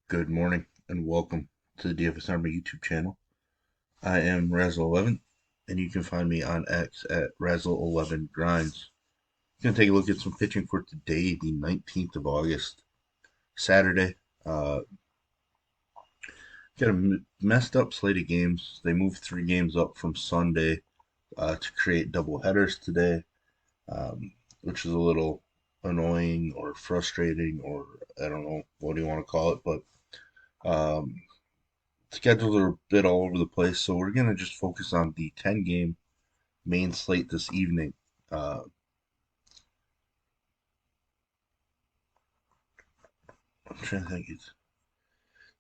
Good morning and welcome to the DFS Army YouTube channel. I am Razzle11 and you can find me on X at Razzle11Grinds. Going to take a look at some pitching for today, the 19th of August, Saturday. Got a messed up slate of games. They moved 3 games up from Sunday to create double headers today, which is a little annoying or frustrating, or I don't know what do you want to call it, but um, schedules are a bit all over the place, so we're gonna just focus on the 10 game main slate this evening. Uh, I'm trying to think. It's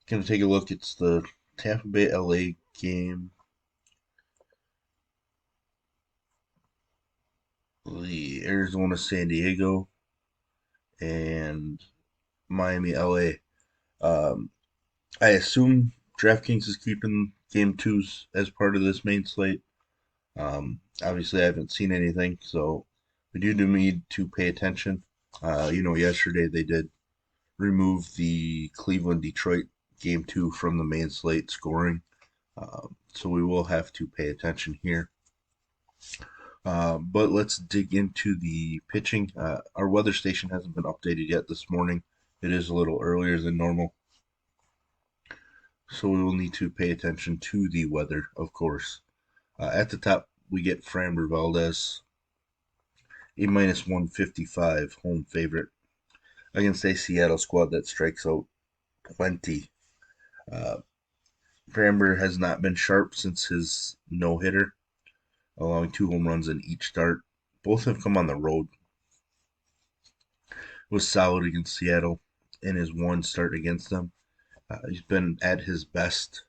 gonna take a look. It's the Tampa Bay LA game, the Arizona San Diego, and Miami LA. Um, I assume DraftKings is keeping game twos as part of this main slate. Obviously, I haven't seen anything, so we do need to pay attention. Yesterday they did remove the Cleveland Detroit game two from the main slate scoring. So we will have to pay attention here. But let's dig into the pitching. Our weather station hasn't been updated yet this morning. It is a little earlier than normal. So we will need to pay attention to the weather, of course. At the top, we get Framber Valdez, a minus 155 home favorite against a Seattle squad that strikes out plenty. Uh, Framber has not been sharp since his no hitter, allowing 2 home runs in each start. Both have come on the road. Was solid against Seattle in his one start against them. He's been at his best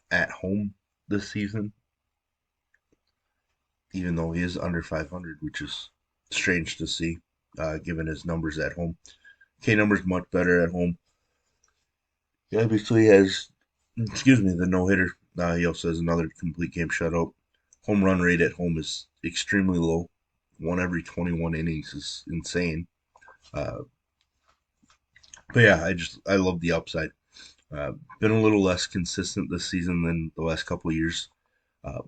at home this season, even though he is under 500, which is strange to see given his numbers at home. K numbers much better at home. He obviously has, the no hitter. He also has another complete game shutout. Home run rate at home is extremely low. One every 21 innings is insane. Uh, but yeah, I love the upside. Been a little less consistent this season than the last couple of years,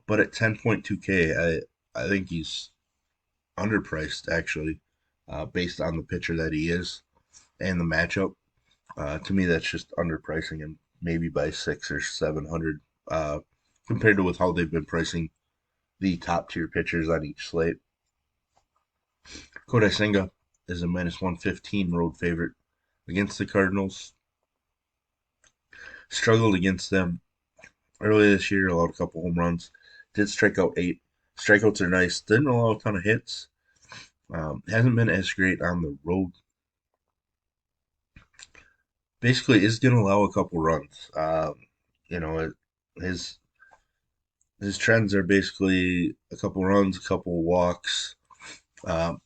but at 10.2K, I think he's underpriced actually, based on the pitcher that he is and the matchup. To me, that's just underpricing him maybe by 6 or 700, compared to with how they've been pricing the top tier pitchers on each slate. Kodai Senga is a minus 115 road favorite against the Cardinals. Struggled against them early this year, allowed a couple home runs. Did strike out 8. Strikeouts are nice. Didn't allow a ton of hits. Hasn't been as great on the road. Basically, is going to allow a couple runs. You know, his his trends are basically a couple runs, a couple walks. Um,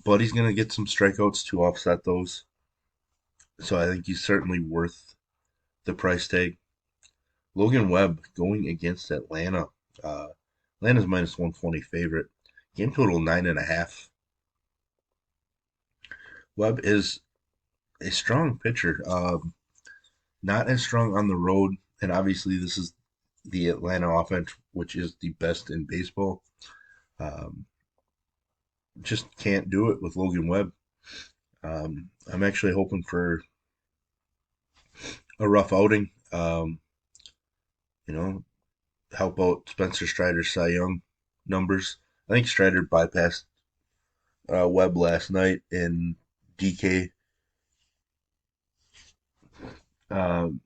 but he's going to get some strikeouts to offset those. So I think he's certainly worth the price tag. Logan Webb going against Atlanta. Uh, Atlanta's minus 120 favorite. Game total 9.5. Webb is a strong pitcher. Not as strong on the road, and obviously this is the Atlanta offense, which is the best in baseball. Um, just can't do it with Logan Webb. I'm actually hoping for a rough outing. You know, help out Spencer Strider's Cy Young numbers. I think Strider bypassed Webb last night in DK um,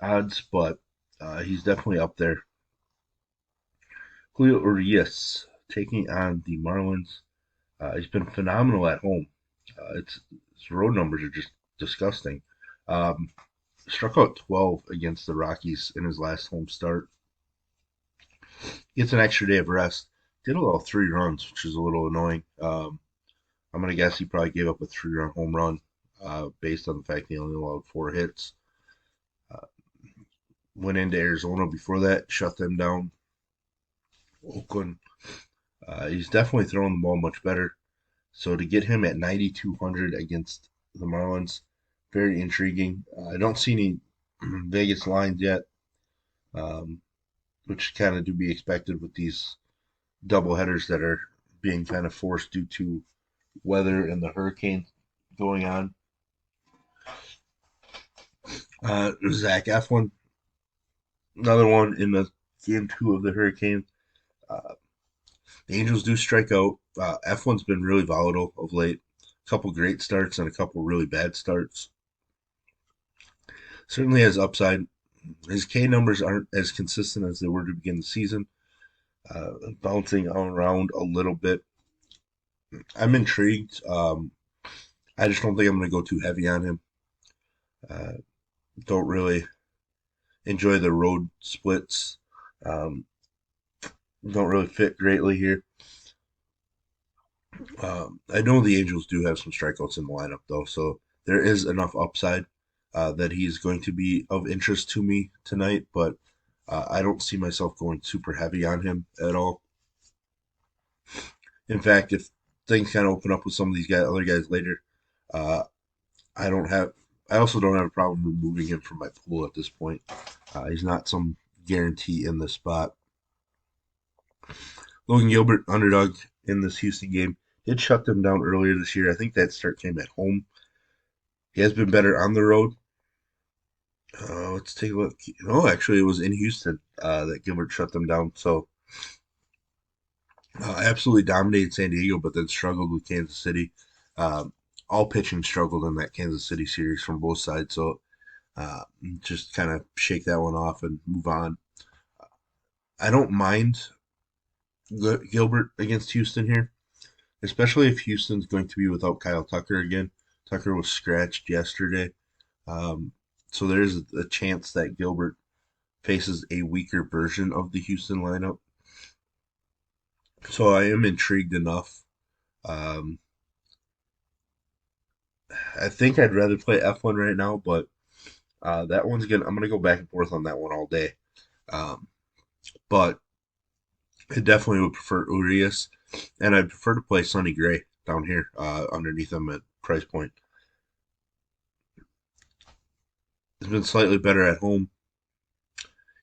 odds, but he's definitely up there. Julio Urias taking on the Marlins. He's been phenomenal at home. His road numbers are just disgusting. Um, Struck out 12 against the Rockies in his last home start. Gets an extra day of rest. Did allow 3 runs, which is a little annoying. I'm gonna guess he probably gave up a 3 run home run, based on the fact he only allowed 4 hits. Uh, Went into Arizona before that, shut them down. Oakland. He's definitely throwing the ball much better. So to get him at 9,200 against the Marlins, very intriguing. I don't see any. Vegas lines yet, um, which kind of to be expected with these double headers that are being kind of forced due to weather and the hurricane going on. Zach Eflin, another one in the game two of the hurricane. Uh, the Angels do strike out. Eflin's been really volatile of late. A couple great starts and a couple really bad starts. Certainly has upside. His K numbers aren't as consistent as they were to begin the season, bouncing around a little bit. I'm intrigued. I just don't think I'm going to go too heavy on him. Uh, don't really enjoy the road splits. Um, don't really fit greatly here. I know the Angels do have some strikeouts in the lineup, though, so there is enough upside that he's going to be of interest to me tonight, but I don't see myself going super heavy on him at all. In fact, if things kind of open up with some of these guys, other guys later, uh, I don't have. I also don't have a problem removing him from my pool at this point. He's not some guarantee in the spot. Logan Gilbert, underdog in this Houston game, did shut them down earlier this year. I think that start came at home. He has been better on the road. Let's take a look. No, actually, it was in Houston that Gilbert shut them down. So absolutely dominated San Diego, but then struggled with Kansas City. Um, all pitching struggled in that Kansas City series from both sides. So uh, just kind of shake that one off and move on. I don't mind Gilbert against Houston here, especially if Houston's going to be without Kyle Tucker again. Tucker was scratched yesterday. Um, so there's a chance that Gilbert faces a weaker version of the Houston lineup. So I am intrigued enough. Um, I think I'd rather play F1 right now, but that one's gonna. I'm gonna go back and forth on that one all day. Um, but I definitely would prefer Urias, and I'd prefer to play Sonny Gray down here underneath him at price point. It's been slightly better at home.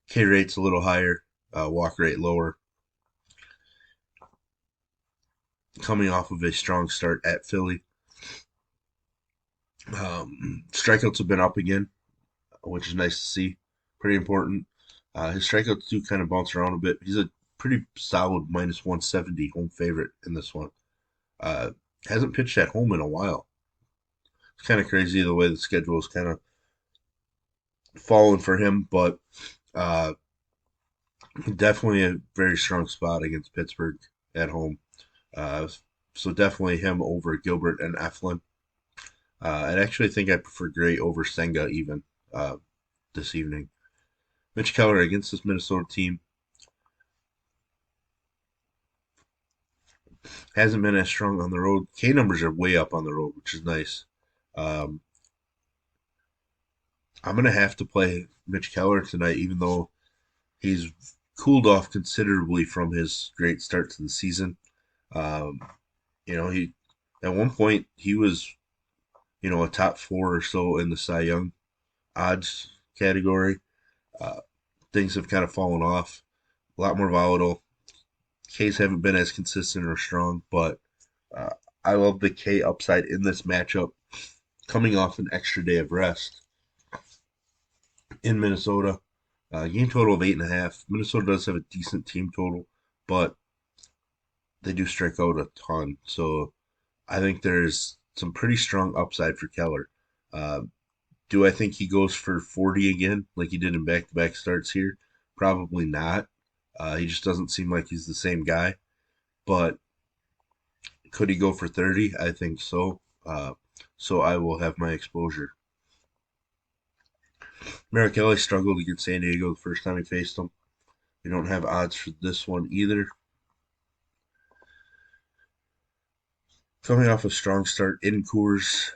K rate's a little higher, walk rate lower. Coming off of a strong start at Philly. Strikeouts have been up again, which is nice to see. Pretty important. His strikeouts do kind of bounce around a bit. He's a pretty solid minus 170 home favorite in this one. Uh, hasn't pitched at home in a while. It's kind of crazy the way the schedule is kind of fallen for him, but uh, definitely a very strong spot against Pittsburgh at home. Uh, so definitely him over Gilbert and Eflin. I actually think I prefer Gray over Senga even uh, this evening. Mitch Keller against this Minnesota team hasn't been as strong on the road. K numbers are way up on the road, which is nice. Um, I'm gonna have to play Mitch Keller tonight, even though he's cooled off considerably from his great start to the season. Um, he at one point he was a top four or so in the Cy Young odds category. Uh, things have kind of fallen off, a lot more volatile. K's haven't been as consistent or strong, but uh, I love the K upside in this matchup coming off an extra day of rest in Minnesota. Game total of 8.5. Minnesota does have a decent team total, but they do strike out a ton. So I think there's some pretty strong upside for Keller. Uh, do I think he goes for 40 again, like he did in back to back starts here? Probably not. He just doesn't seem like he's the same guy. But could he go for 30? I think so. So I will have my exposure. Merrick Kelly struggled against San Diego the first time he faced them. We don't have odds for this one either. Coming off a strong start in Coors,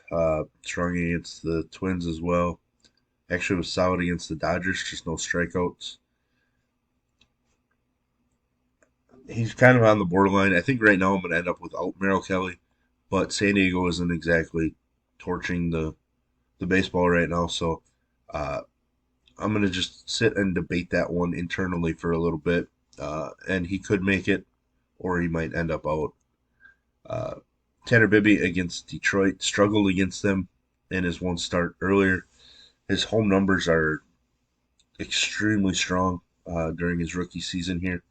strong against the Twins as well. Actually was solid against the Dodgers, just no strikeouts. He's kind of on the borderline. I think right now I'm going to end up without Merrill Kelly, but San Diego isn't exactly torching the baseball right now. So uh, I'm gonna just sit and debate that one internally for a little bit, and he could make it, or he might end up out. Uh, Tanner Bibby against Detroit struggled against them in his one start earlier. His home numbers are extremely strong during his rookie season here.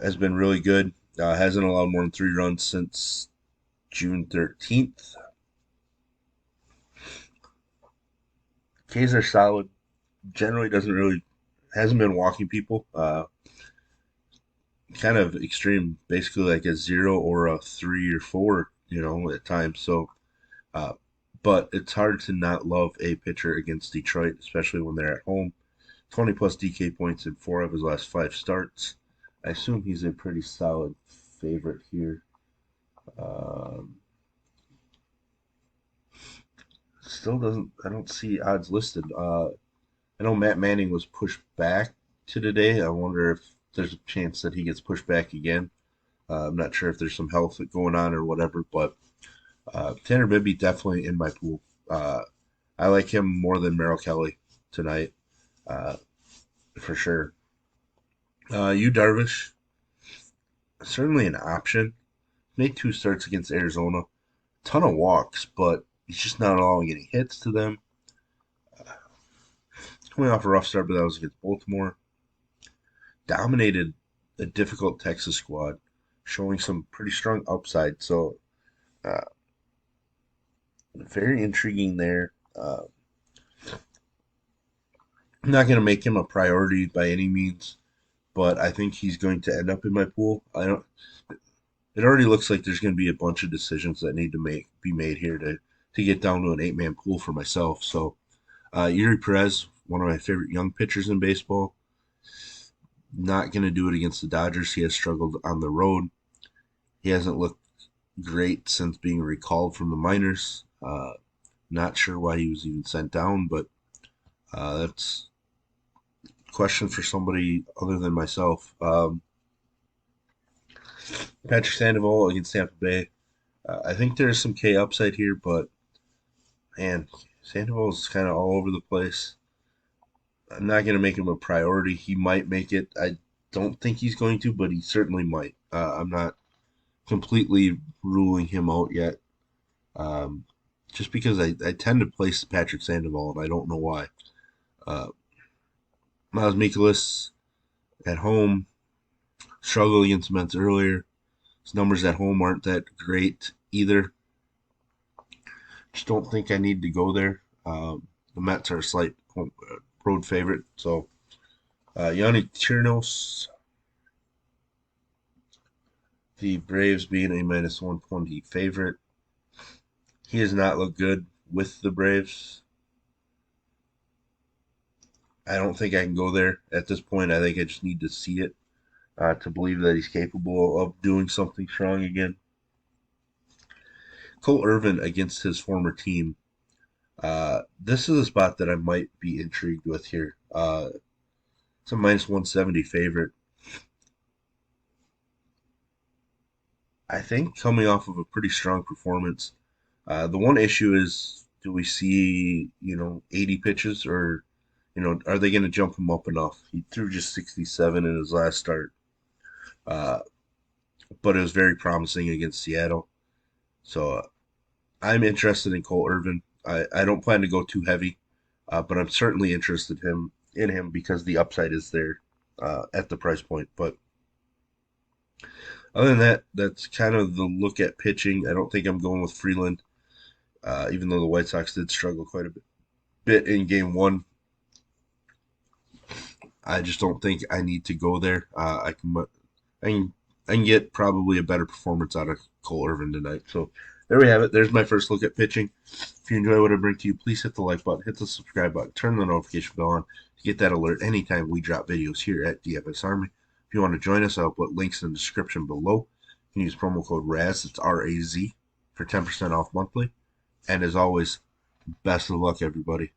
Has been really good. Hasn't allowed more than 3 runs since June 13th. K's are solid. Generally doesn't really hasn't been walking people. Kind of extreme, basically like a 0 or a 3 or 4, at times. So, uh, but it's hard to not love a pitcher against Detroit, especially when they're at home. 20 plus DK points in 4 of his last 5 starts. I assume he's a pretty solid favorite here. Um, Still doesn't. I don't see odds listed. I know Matt Manning was pushed back to today. I wonder if there's a chance that he gets pushed back again. I'm not sure if there's some health going on or whatever, but Tanner Bibby definitely in my pool. I like him more than Merrill Kelly tonight, uh, for sure. You Darvish, certainly an option. Made 2 starts against Arizona. Ton of walks, but he's just not allowing any hits to them. Coming off a rough start, but that was against Baltimore. Dominated a difficult Texas squad, showing some pretty strong upside. So, uh, very intriguing there. I'm not going to make him a priority by any means, but I think he's going to end up in my pool. I don't. It already looks like there's going to be a bunch of decisions that need to be made here to get down to an 8-man pool for myself. So, Yuri Perez, one of my favorite young pitchers in baseball, not going to do it against the Dodgers. He has struggled on the road. He hasn't looked great since being recalled from the minors. Not sure why he was even sent down, but that's a question for somebody other than myself. Patrick Sandoval against Tampa Bay. I think there's some K upside here, but man, Sandoval's kind of all over the place. I'm not going to make him a priority. He might make it. I don't think he's going to, but he certainly might. I'm not completely ruling him out yet. Um, just because I tend to place Patrick Sandoval, and I don't know why. Uh, Miles Mikolas at home struggled against the Mets earlier. His numbers at home aren't that great either. Just don't think I need to go there. The Mets are a slight road favorite. So, Yanni Chirinos, the Braves being a minus 120 favorite. He has not looked good with the Braves. I don't think I can go there at this point. I think I just need to see it to believe that he's capable of doing something strong again. Cole Irvin against his former team. This is a spot that I might be intrigued with here. It's a minus 170 favorite. I think coming off of a pretty strong performance. The one issue is, do we see 80 pitches, or are they going to jump him up enough? He threw just 67 in his last start, uh, but it was very promising against Seattle. So I'm interested in Cole Irvin. I don't plan to go too heavy, but I'm certainly interested in him because the upside is there at the price point. But other than that, that's kind of the look at pitching. I don't think I'm going with Freeland, even though the White Sox did struggle quite a bit in Game 1. I just don't think I need to go there. I can, I can get probably a better performance out of Cole Irvin tonight. So there we have it. There's my first look at pitching. If you enjoy what I bring to you, please hit the like button, hit the subscribe button, turn the notification bell on to get that alert anytime we drop videos here at DFS Army. If you want to join us, I'll put links in the description below. You can use promo code RAZ, it's RAZ, for 10% off monthly. And as always, best of luck, everybody.